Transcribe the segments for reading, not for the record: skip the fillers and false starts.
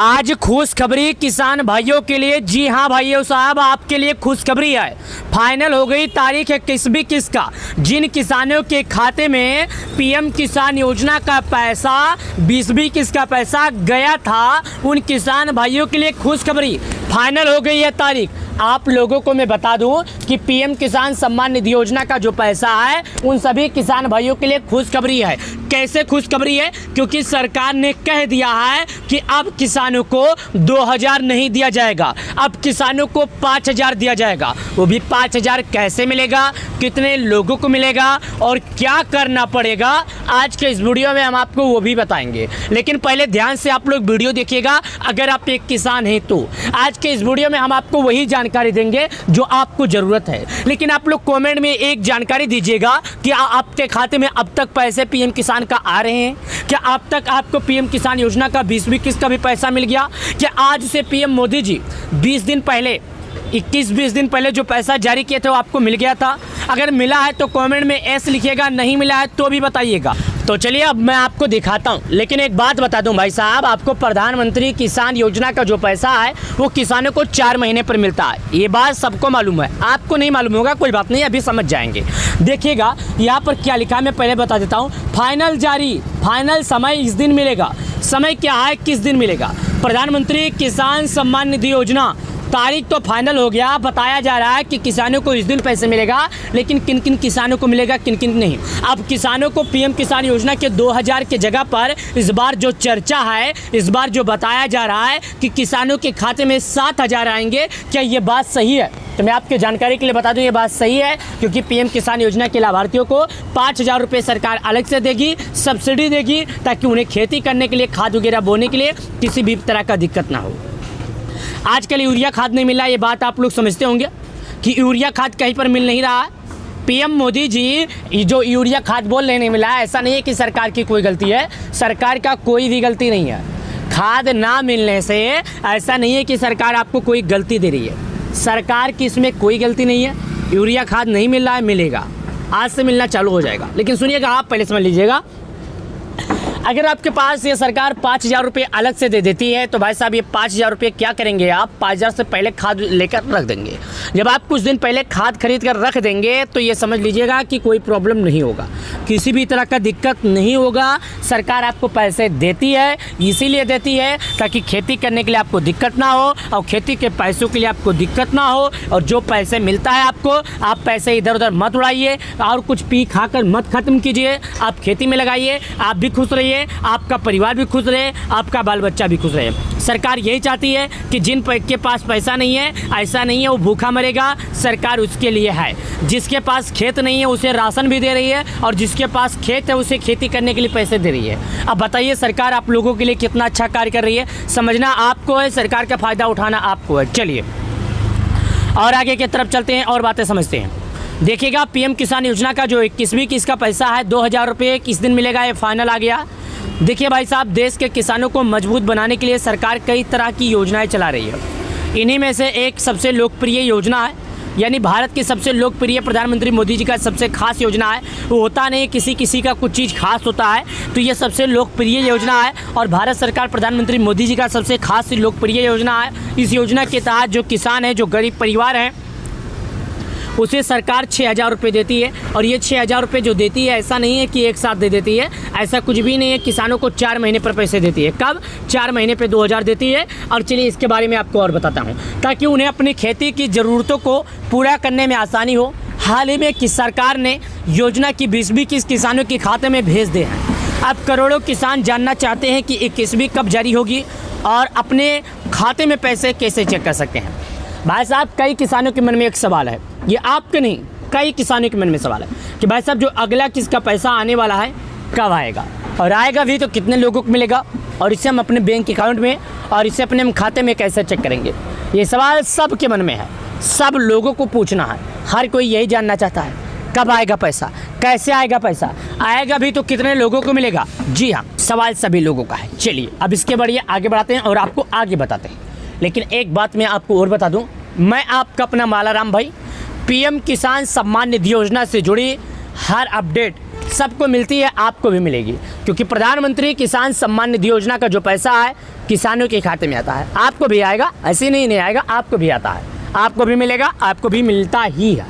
आज खुशखबरी किसान भाइयों के लिए। जी हाँ भाइयों साहब, आपके लिए खुशखबरी है। फाइनल हो गई तारीख 21 का। जिन किसानों के खाते में पीएम किसान योजना का पैसा 20 का पैसा गया था, उन किसान भाइयों के लिए खुशखबरी। फाइनल हो गई है तारीख। आप लोगों को मैं बता दूं कि पीएम किसान सम्मान निधि योजना का जो पैसा है उन सभी किसान भाइयों के लिए खुशखबरी है। कैसे खुशखबरी है? क्योंकि सरकार ने कह दिया है कि अब किसानों को 2000 नहीं दिया जाएगा, अब किसानों को 5000 दिया जाएगा। वो भी 5000 कैसे मिलेगा, कितने लोगों को मिलेगा और क्या करना पड़ेगा, आज के इस वीडियो में हम आपको वो भी बताएंगे। लेकिन पहले ध्यान से आप लोग वीडियो देखिएगा। अगर आप एक किसान हैं तो आज के इस वीडियो में हम आपको वही जानकारी देंगे जो आपको ज़रूरत है। लेकिन आप लोग कमेंट में एक जानकारी दीजिएगा कि आपके खाते में अब तक पैसे पीएम किसान का आ रहे हैं क्या? अब तक आपको पीएम किसान योजना का 20 का भी पैसा मिल गया क्या? आज से पीएम मोदी जी 20 दिन पहले 21-20 दिन पहले जो पैसा जारी किए थे वो आपको मिल गया था? अगर मिला है तो कमेंट में एस लिखिएगा, नहीं मिला है तो भी बताइएगा। तो चलिए अब मैं आपको दिखाता हूँ। लेकिन एक बात बता दूं भाई साहब, आपको प्रधानमंत्री किसान योजना का जो पैसा है वो किसानों को 4 महीने पर मिलता है। ये बात सबको मालूम है, आपको नहीं मालूम होगा, कोई बात नहीं, अभी समझ जाएंगे। देखिएगा यहाँ पर क्या लिखा है, मैं पहले बता देता हूँ। फाइनल जारी, फाइनल समय इस दिन मिलेगा। समय क्या है, किस दिन मिलेगा? प्रधानमंत्री किसान सम्मान निधि योजना तारीख तो फाइनल हो गया। बताया जा रहा है कि किसानों को इस दिन पैसे मिलेगा, लेकिन किन किन किसानों को मिलेगा, किन किन नहीं। अब किसानों को पीएम किसान योजना के 2000 के जगह पर इस बार जो चर्चा है, इस बार जो बताया जा रहा है कि किसानों के खाते में 7000 आएंगे। क्या ये बात सही है? तो मैं आपके जानकारी के लिए बता दूं, ये बात सही है, क्योंकि पीएम किसान योजना के लाभार्थियों को 5000 रुपये सरकार अलग से देगी, सब्सिडी देगी, ताकि उन्हें खेती करने के लिए, खाद वगैरह बोने के लिए किसी भी तरह का दिक्कत ना हो। आजकल यूरिया खाद नहीं मिल रहा, ये बात आप लोग समझते होंगे कि यूरिया खाद कहीं पर मिल नहीं रहा है। पीएम मोदी जी जो यूरिया खाद बोल रहे नहीं मिला है, ऐसा नहीं है कि सरकार की कोई गलती है, सरकार का कोई भी गलती नहीं है। खाद ना मिलने से ऐसा नहीं है कि सरकार आपको कोई गलती दे रही है, सरकार की इसमें कोई गलती नहीं है। यूरिया खाद नहीं मिल रहा है, मिलेगा, आज से मिलना चालू हो जाएगा। लेकिन सुनिएगा, आप पहले समझ लीजिएगा, अगर आपके पास ये सरकार 5000 रुपये अलग से दे देती है तो भाई साहब ये 5000 रुपये क्या करेंगे आप? 5000 से पहले खाद लेकर रख देंगे। जब आप कुछ दिन पहले खाद खरीद कर रख देंगे तो ये समझ लीजिएगा कि कोई प्रॉब्लम नहीं होगा, किसी भी तरह का दिक्कत नहीं होगा। सरकार आपको पैसे देती है, इसीलिए देती है ताकि खेती करने के लिए आपको दिक्कत ना हो, और खेती के पैसों के लिए आपको दिक्कत ना हो। और जो पैसे मिलता है आपको, आप पैसे इधर उधर मत उड़ाइए और कुछ पी खा कर मत ख़त्म कीजिए। आप खेती में लगाइए, आप भी खुश रहिए, आपका परिवार भी खुश रहे, आपका बाल बच्चा भी खुश रहे। सरकार यही चाहती है कि जिन के पास पैसा नहीं है, ऐसा नहीं है वो भूखा मरेगा, सरकार उसके लिए है। जिसके पास खेत नहीं है उसे राशन भी दे रही है, और जिसके पास खेत है उसे खेती करने के लिए पैसे दे रही है। अब बताइए सरकार आप लोगों के लिए कितना अच्छा कार्य कर रही है। समझना आपको है, सरकार का फ़ायदा उठाना आपको है। चलिए और आगे की तरफ चलते हैं और बातें समझते हैं। देखिएगा, पीएम किसान योजना का जो 21 का पैसा है 2000 रुपये किस दिन मिलेगा, ये फाइनल आ गया। देखिए भाई साहब, देश के किसानों को मजबूत बनाने के लिए सरकार कई तरह की योजनाएं चला रही है। इन्हीं में से एक सबसे लोकप्रिय योजना है, यानी भारत की सबसे लोकप्रिय प्रधानमंत्री मोदी जी का सबसे खास योजना है। वो होता नहीं, किसी का कुछ चीज़ खास होता है, तो ये सबसे लोकप्रिय योजना है और भारत सरकार प्रधानमंत्री मोदी जी का सबसे खास लोकप्रिय योजना है। इस योजना के तहत जो किसान हैं, जो गरीब परिवार हैं, उसे सरकार 6000 रुपये देती है। और ये 6000 रुपये जो देती है, ऐसा नहीं है कि एक साथ दे देती है, ऐसा कुछ भी नहीं है। किसानों को 4 महीने पर पैसे देती है। कब? 4 महीने पे 2000 देती है। और चलिए इसके बारे में आपको और बताता हूँ, ताकि उन्हें अपनी खेती की ज़रूरतों को पूरा करने में आसानी हो। हाल ही में किस सरकार ने योजना की 20 किसानों के खाते में भेज दे हैं। अब करोड़ों किसान जानना चाहते हैं कि 21 कब जारी होगी और अपने खाते में पैसे कैसे चेक कर सकते हैं। भाई साहब, कई किसानों के मन में एक सवाल है, ये आपके नहीं, कई किसानों के मन में सवाल है कि भाई साहब जो अगला किसका पैसा आने वाला है कब आएगा, और आएगा भी तो कितने लोगों को मिलेगा, और इसे हम अपने बैंक अकाउंट में और इसे अपने हम खाते में कैसे चेक करेंगे। ये सवाल सबके मन में है, सब लोगों को पूछना है, हर कोई यही जानना चाहता है कब आएगा पैसा, कैसे आएगा पैसा, आएगा भी तो कितने लोगों को मिलेगा। जी हाँ, सवाल सभी लोगों का है। चलिए अब इसके बढ़िया आगे बढ़ाते हैं और आपको आगे बताते हैं। लेकिन एक बात मैं आपको और बता दूं, मैं आपका अपना मालाराम भाई पीएम किसान सम्मान निधि योजना से जुड़ी हर अपडेट सबको मिलती है, आपको भी मिलेगी, क्योंकि प्रधानमंत्री किसान सम्मान निधि योजना का जो पैसा है किसानों के खाते में आता है। आपको भी आएगा, ऐसे नहीं आएगा, आपको भी आता है, आपको भी मिलेगा, आपको भी मिलता ही है।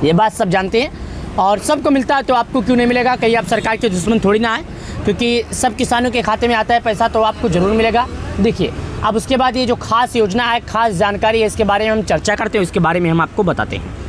ये बात सब जानते हैं, और सबको मिलता है तो आपको क्यों नहीं मिलेगा? कहीं आप सरकार के दुश्मन थोड़ी ना है, क्योंकि सब किसानों के खाते में आता है पैसा, तो आपको ज़रूर मिलेगा। देखिए, अब उसके बाद ये जो खास योजना है, खास जानकारी है, इसके बारे में हम चर्चा करते हैं, इसके बारे में हम आपको बताते हैं,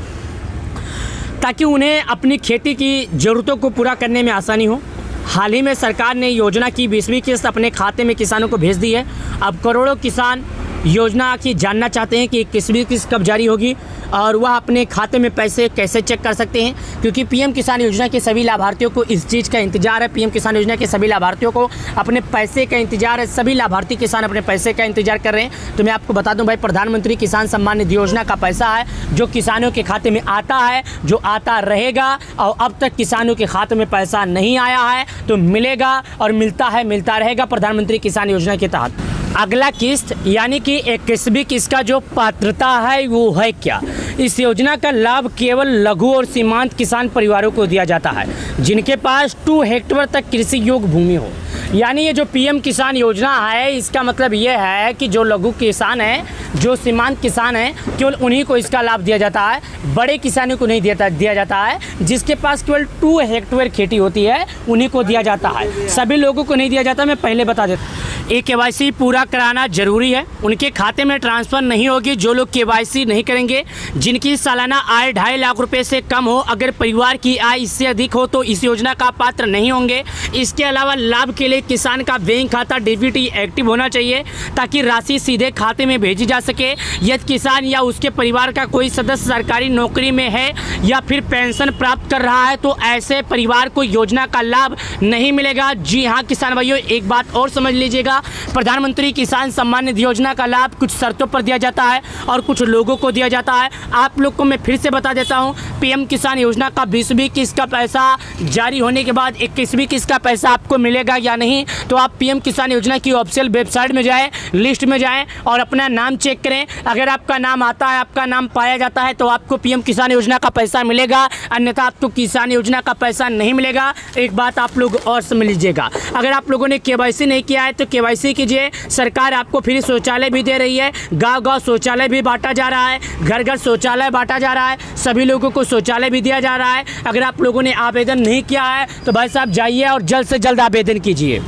ताकि उन्हें अपनी खेती की ज़रूरतों को पूरा करने में आसानी हो। हाल ही में सरकार ने योजना की 20वीं किस्त अपने खाते में किसानों को भेज दी है। अब करोड़ों किसान योजना की जानना चाहते हैं कि 21वीं किस्त कब जारी होगी और वह अपने खाते में पैसे कैसे चेक कर सकते हैं, क्योंकि पीएम किसान योजना के सभी लाभार्थियों को इस चीज़ का इंतजार है। पीएम किसान योजना के सभी लाभार्थियों को अपने पैसे का इंतजार है, सभी लाभार्थी किसान अपने पैसे का इंतजार कर रहे हैं। तो मैं आपको बता दूं भाई, प्रधानमंत्री किसान सम्मान निधि योजना का पैसा है जो किसानों के खाते में आता है, जो आता रहेगा, और अब तक किसानों के खाते में पैसा नहीं आया है तो मिलेगा और मिलता है, मिलता रहेगा प्रधानमंत्री किसान योजना के तहत। अगला किस्त यानी कि 21वीं किस्त का जो पात्रता है वो है क्या? इस योजना का लाभ केवल लघु और सीमांत किसान परिवारों को दिया जाता है जिनके पास 2 हेक्टेयर तक कृषि योग्य भूमि हो। यानी ये जो पीएम किसान योजना है, इसका मतलब ये है कि जो लघु किसान हैं, जो सीमांत किसान हैं, केवल उन्हीं को इसका लाभ दिया जाता है, बड़े किसानों को नहीं दिया जाता है। जिसके पास केवल 2 हेक्टेयर खेती होती है उन्हीं को दिया जाता है, सभी लोगों को नहीं दिया जाता। मैं पहले बता देता हूँ, KYC पूरा कराना जरूरी है, उनके खाते में ट्रांसफ़र नहीं होगी जो लोग KYC नहीं करेंगे। जिनकी सालाना आय 2.5 लाख रुपए से कम हो, अगर परिवार की आय इससे अधिक हो तो इस योजना का पात्र नहीं होंगे। इसके अलावा लाभ के लिए किसान का बैंक खाता DBT एक्टिव होना चाहिए ताकि राशि सीधे खाते में भेजी जा सके। यदि किसान या उसके परिवार का कोई सदस्य सरकारी नौकरी में है या फिर पेंशन प्राप्त कर रहा है तो ऐसे परिवार को योजना का लाभ नहीं मिलेगा। जी हाँ किसान भाइयों, एक बात और समझ लीजिएगा, प्रधानमंत्री किसान सम्मान निधि योजना का लाभ कुछ शर्तों पर दिया जाता है और कुछ लोगों को दिया जाता है। आप लोग को मैं फिर से बता देता हूं, पीएम किसान योजना का 20वीं किस्त का पैसा जारी होने के बाद 21वीं किस्त का पैसा आपको मिलेगा या नहीं, तो आप पीएम किसान योजना की ऑफिशियल वेबसाइट में जाएं, लिस्ट में जाएं और अपना नाम चेक करें। अगर आपका नाम आता है, आपका नाम पाया जाता है तो आपको पीएम किसान योजना का पैसा मिलेगा, अन्यथा आपको किसान योजना का पैसा नहीं मिलेगा। एक बात आप लोग और समझ लीजिएगा, अगर आप लोगों ने KYC नहीं किया है तो KYC कीजिए। सरकार आपको फ्री शौचालय भी दे रही है, गांव-गांव शौचालय भी बांटा जा रहा है, घर-घर शौचालय बांटा जा रहा है, सभी लोगों को शौचालय भी दिया जा रहा है। अगर आप लोगों ने आवेदन नहीं किया है तो भाई साहब जाइए और जल्द से जल्द आवेदन कीजिए।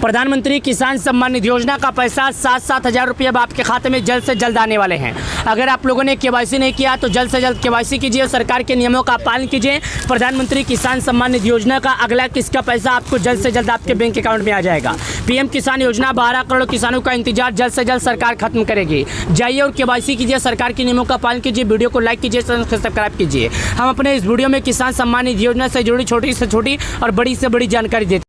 प्रधानमंत्री किसान सम्मान निधि योजना का पैसा 7-7 हज़ार रुपये अब आपके खाते में जल्द से जल्द आने वाले हैं। अगर आप लोगों ने KYC नहीं किया तो जल्द से जल्द KYC कीजिए, सरकार के नियमों का पालन कीजिए। प्रधानमंत्री किसान सम्मान निधि योजना का अगला किस्त का पैसा आपको जल्द से जल्द आपके बैंक अकाउंट में आ जाएगा। पीएम किसान योजना 12 करोड़ किसानों का इंतजार जल्द से जल्द सरकार खत्म करेगी। जाइए और KYC कीजिए, सरकार के नियमों का पालन कीजिए, वीडियो को लाइक कीजिए, सब्सक्राइब कीजिए। हम अपने इस वीडियो में किसान सम्मान निधि योजना से जुड़ी छोटी से छोटी और बड़ी से बड़ी जानकारी देते